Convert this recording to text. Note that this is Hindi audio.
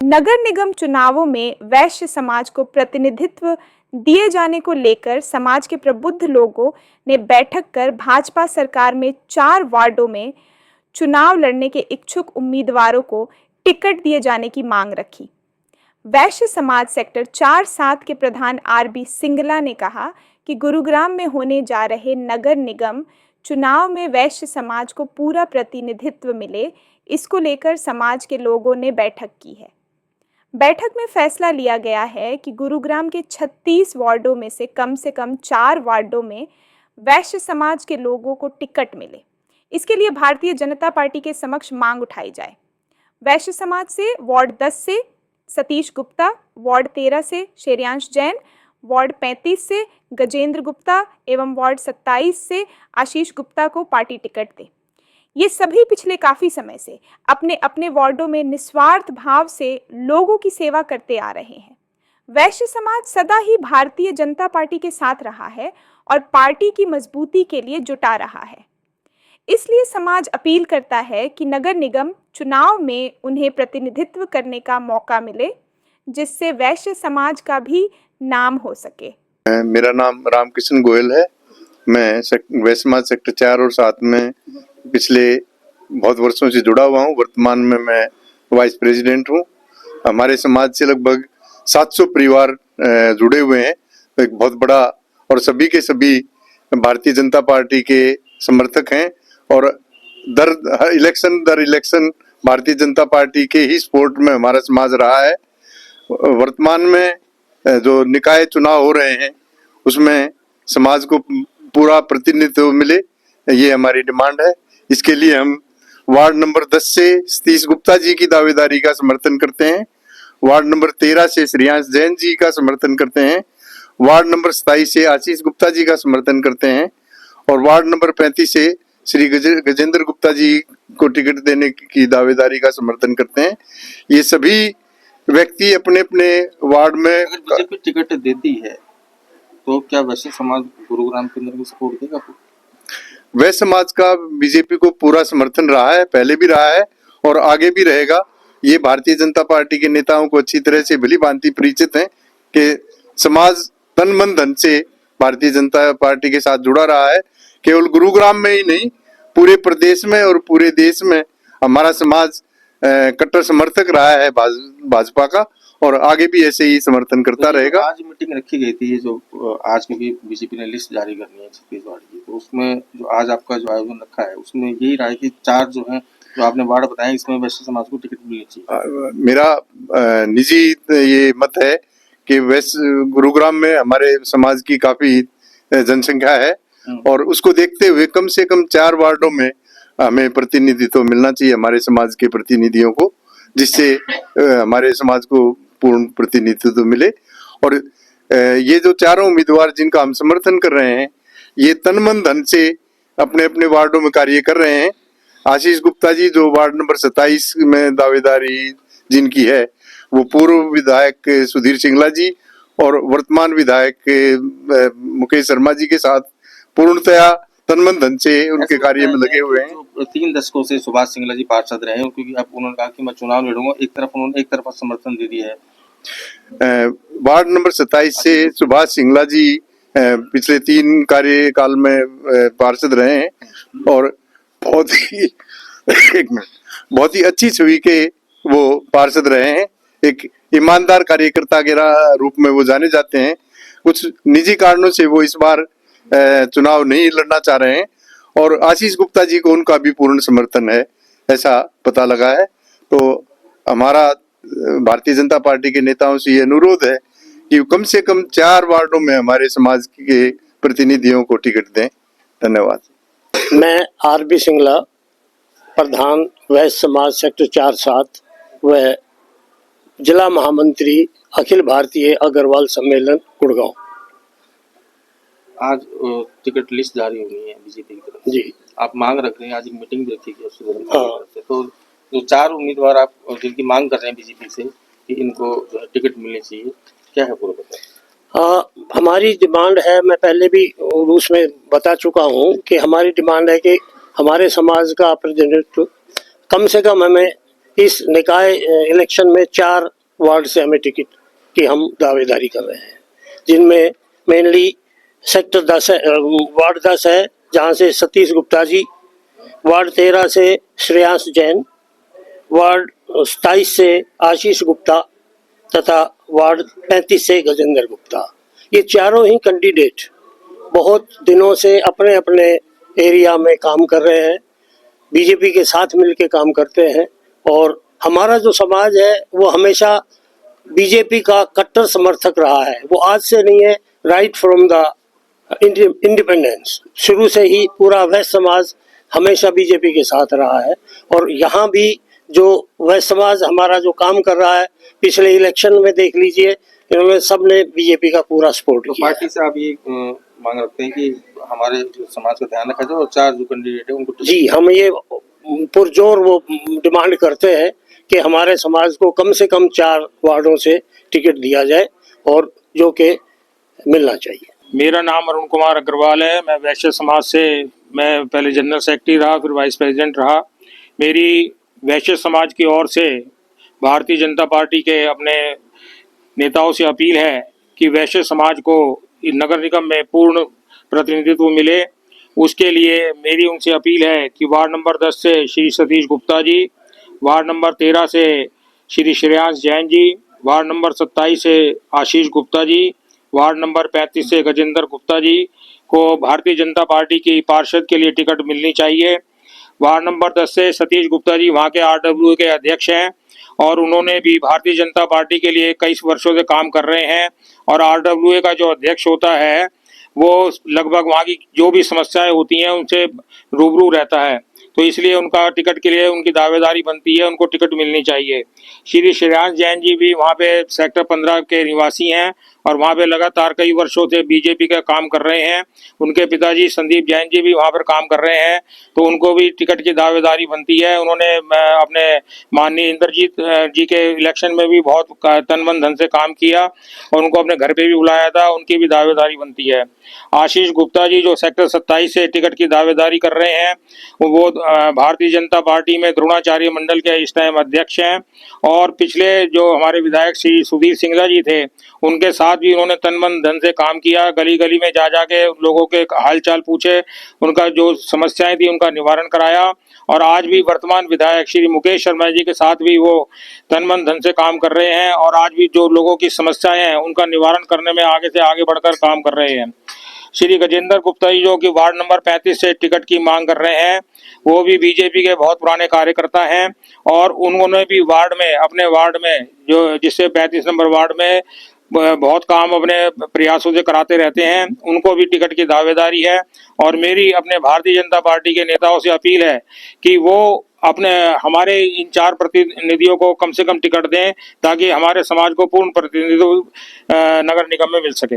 नगर निगम चुनावों में वैश्य समाज को प्रतिनिधित्व दिए जाने को लेकर समाज के प्रबुद्ध लोगों ने बैठक कर भाजपा सरकार में 4 वार्डों में चुनाव लड़ने के इच्छुक उम्मीदवारों को टिकट दिए जाने की मांग रखी। वैश्य समाज सेक्टर 4-7 के प्रधान आरबी सिंगला ने कहा कि गुरुग्राम में होने जा रहे नगर निगम चुनाव में वैश्य समाज को पूरा प्रतिनिधित्व मिले, इसको लेकर समाज के लोगों ने बैठक की है। बैठक में फैसला लिया गया है कि गुरुग्राम के 36 वार्डों में से कम 4 वार्डों में वैश्य समाज के लोगों को टिकट मिले। इसके लिए भारतीय जनता पार्टी के समक्ष मांग उठाई जाए। वैश्य समाज से वार्ड 10 से सतीश गुप्ता, वार्ड 13 से श्रेयांश जैन, वार्ड 35 से गजेंद्र गुप्ता एवं वार्ड 27 से आशीष गुप्ता को पार्टी टिकट दे। ये सभी पिछले काफी समय से अपने अपने वार्डों में निस्वार्थ भाव से लोगों की सेवा करते आ रहे हैं। वैश्य समाज सदा ही भारतीय जनता पार्टी के साथ रहा है और पार्टी की मजबूती के लिए जुटा रहा है। इसलिए समाज अपील करता है कि नगर निगम चुनाव में उन्हें प्रतिनिधित्व करने का मौका मिले, जिससे वैश्य समाज का भी नाम हो सके। मेरा नाम रामकृष्ण गोयल है। मैं वैश्य समाज सेक्टर 4 और 7 में पिछले बहुत वर्षों से जुड़ा हुआ हूँ। वर्तमान में मैं वाइस प्रेसिडेंट हूँ। हमारे समाज से लगभग 700 परिवार जुड़े हुए हैं। तो एक बहुत बड़ा और सभी के सभी भारतीय जनता पार्टी के समर्थक हैं और हर इलेक्शन दर इलेक्शन भारतीय जनता पार्टी के ही सपोर्ट में हमारा समाज रहा है। वर्तमान में जो निकाय चुनाव हो रहे हैं उसमें समाज को पूरा प्रतिनिधित्व मिले, ये हमारी डिमांड है। इसके लिए हम वार्ड नंबर 10 से सतीश गुप्ता जी की दावेदारी का समर्थन करते हैं, वार्ड नंबर 13 से श्रेयांश जैन जी का समर्थन करते हैं, वार्ड नंबर 27 से आशीष गुप्ता जी का समर्थन करते हैं और वार्ड नंबर 35 से श्री गजेंद्र गुप्ता जी को टिकट देने की दावेदारी का समर्थन करते हैं। ये सभी व्यक्ति अपने अपने वार्ड में अगर बीजेपी टिकट देती है तो क्या वैश्य समाज गुरुग्राम के अंदर को सपोर्ट देगा? वैश्य समाज का बीजेपी को पूरा समर्थन रहा है, पहले भी रहा है और आगे भी रहेगा। ये भारतीय जनता पार्टी के नेताओं को अच्छी तरह से भली भांति परिचित है कि समाज तन मन धन से भारतीय जनता पार्टी के साथ जुड़ा रहा है। केवल गुरुग्राम में ही नहीं, पूरे प्रदेश में और पूरे देश में हमारा समाज कट्टर समर्थक रहा है भाजपा का और आगे भी ऐसे ही समर्थन करता रहेगा। आज मीटिंग रखी गई थी, जो आज की भी बीजेपी ने लिस्ट जारी करनी है छत्तीसगढ़ की, तो उसमें जो आज आपका जो आयोजन रखा है उसमें यही रहा है कि 4 जो है जो आपने वार्ड बताया इसमें वैश्य समाज को टिकट मिलनी चाहिए। मेरा निजी ये मत है कि वैश्य गुरुग्राम में हमारे समाज की काफी जनसंख्या है और उसको देखते हुए कम से कम 4 वार्डों में हमें प्रतिनिधित्व मिलना चाहिए हमारे समाज के प्रतिनिधियों को, जिससे हमारे समाज को पूर्ण प्रतिनिधित्व मिले। और ये जो 4 उम्मीदवार जिनका हम समर्थन कर रहे हैं ये तन मन धन से अपने अपने वार्डों में कार्य कर रहे हैं। आशीष गुप्ता जी जो वार्ड नंबर 27 में दावेदारी जिनकी है वो पूर्व विधायक सुधीर सिंगला जी और वर्तमान विधायक मुकेश शर्मा जी के साथ पूर्णतया तन मन धन से उनके कार्य में लगे हुए हैं। 3 दशकों से सुभाष सिंगला जी पार्षद रहे हैं, क्योंकि अब उन्होंने कहा कि मैं चुनाव लड़ूंगा, उन्होंने एक तरफा समर्थन दे दिया है। वार्ड नंबर 27 से सुभाष सिंगला जी पिछले 3 कार्यकाल में पार्षद रहे हैं और बहुत ही अच्छी छवि के वो पार्षद रहे हैं। एक ईमानदार कार्यकर्ता के रूप में वो जाने जाते हैं। कुछ निजी कारणों से वो इस बार चुनाव नहीं लड़ना चाह रहे हैं और आशीष गुप्ता जी को उनका भी पूर्ण समर्थन है, ऐसा पता लगा है। तो हमारा भारतीय जनता पार्टी के नेताओं से ये अनुरोध है कि कम से कम 4 वार्डों में हमारे समाज के प्रतिनिधियों को टिकट दें। धन्यवाद। मैं आरबी सिंगला, प्रधान वैश्य समाज सेक्टर 4-7 व जिला महामंत्री अखिल भारतीय अग्रवाल सम्मेलन गुड़गांव। आज टिकट लिस्ट जारी होनी है बीजेपी की तरफ जी। आप मांग रख रहे हैं, आज एक मीटिंग भी रखी गई। तो जो 4 उम्मीदवार आप जिनकी मांग कर रहे हैं बीजेपी से कि इनको जो है टिकट मिलनी चाहिए, क्या है पूरा बताएं। हमारी डिमांड है, मैं पहले भी उसमें बता चुका हूं कि हमारी डिमांड है कि हमारे समाज का प्रतिनिधित्व कम से कम हमें इस निकाय इलेक्शन में 4 वार्ड से हमें टिकट की हम दावेदारी कर रहे हैं, जिनमें मेनली सेक्टर 10 है, वार्ड 10 है जहां से सतीश गुप्ता जी, वार्ड 13 से श्रेयांश जैन, वार्ड 27 से आशीष गुप्ता तथा वार्ड 35 से गजेंद्र गुप्ता। ये चारों ही कैंडिडेट बहुत दिनों से अपने अपने एरिया में काम कर रहे हैं, बीजेपी के साथ मिलकर काम करते हैं और हमारा जो समाज है वो हमेशा बीजेपी का कट्टर समर्थक रहा है। वो आज से नहीं है, राइट फ्रॉम द इंडिपेंडेंस शुरू से ही पूरा वैश्य समाज हमेशा बीजेपी के साथ रहा है। और यहाँ भी जो वैश्य समाज हमारा जो काम कर रहा है, पिछले इलेक्शन में देख लीजिए, इन्होंने सबने बीजेपी का पूरा सपोर्ट तो किया। पार्टी से आप ये मांग रखते हैं कि हमारे जो समाज का ध्यान रखा जाए और 4 जो कैंडिडेट है उनको जी, हम ये पुरजोर वो डिमांड करते हैं कि हमारे समाज को कम से कम 4 वार्डों से टिकट दिया जाए और जो कि मिलना चाहिए। मेरा नाम अरुण कुमार अग्रवाल है। मैं वैश्य समाज से, मैं पहले जनरल सेक्रेटरी रहा, फिर वाइस प्रेसिडेंट रहा। मेरी वैश्य समाज की ओर से भारतीय जनता पार्टी के अपने नेताओं से अपील है कि वैश्य समाज को नगर निगम में पूर्ण प्रतिनिधित्व मिले। उसके लिए मेरी उनसे अपील है कि वार्ड नंबर 10 से श्री सतीश गुप्ता जी, वार्ड नंबर 13 से श्री श्रेयांश जैन जी, वार्ड नंबर 27 से आशीष गुप्ता जी, वार्ड नंबर 35 से गजेंद्र गुप्ता जी को भारतीय जनता पार्टी की पार्षद के लिए टिकट मिलनी चाहिए। वार्ड नंबर 10 से सतीश गुप्ता जी वहाँ के RWA के अध्यक्ष हैं और उन्होंने भी भारतीय जनता पार्टी के लिए कई वर्षों से काम कर रहे हैं और RWA का जो अध्यक्ष होता है वो लगभग वहाँ की जो भी समस्याएं होती हैं उनसे रूबरू रहता है, तो इसलिए उनका टिकट के लिए उनकी दावेदारी बनती है, उनको टिकट मिलनी चाहिए। श्री श्रेयांश जैन जी भी वहाँ पे सेक्टर 15 के निवासी हैं और वहाँ पे लगातार कई वर्षों से बीजेपी का काम कर रहे हैं। उनके पिताजी संदीप जैन जी भी वहाँ पर काम कर रहे हैं, तो उनको भी टिकट की दावेदारी बनती है। उन्होंने अपने माननीय इंद्रजीत जी के इलेक्शन में भी बहुत तन मन धन से काम किया और उनको अपने घर पे भी बुलाया था, उनकी भी दावेदारी बनती है। आशीष गुप्ता जी जो सेक्टर 27 से टिकट की दावेदारी कर रहे हैं, वो भारतीय जनता पार्टी में द्रोणाचार्य मंडल के इस टाइम अध्यक्ष हैं और पिछले जो हमारे विधायक श्री सुधीर सिंगला जी थे उनके साथ भी उन्होंने तन मन धन से काम किया, गली गली में जा के लोगों के हाल चाल पूछे, उनका जो समस्याएं थी उनका निवारण कराया और आज भी वर्तमान विधायक श्री मुकेश शर्मा जी के साथ भी वो तन मन धन से काम कर रहे हैं और आज भी जो लोगों की समस्याएं हैं उनका निवारण करने में आगे से आगे बढ़कर काम कर रहे हैं। श्री गजेंद्र गुप्ता जी जो कि वार्ड नंबर 35 से टिकट की मांग कर रहे हैं, वो भी बीजेपी के बहुत पुराने कार्यकर्ता हैं और उन्होंने भी वार्ड में, अपने वार्ड में जो जिससे 35 नंबर वार्ड में बहुत काम अपने प्रयासों से कराते रहते हैं, उनको भी टिकट की दावेदारी है। और मेरी अपने भारतीय जनता पार्टी के नेताओं से अपील है कि वो अपने हमारे इन 4 प्रतिनिधियों को कम से कम टिकट दें ताकि हमारे समाज को पूर्ण प्रतिनिधित्व नगर निगम में मिल सके।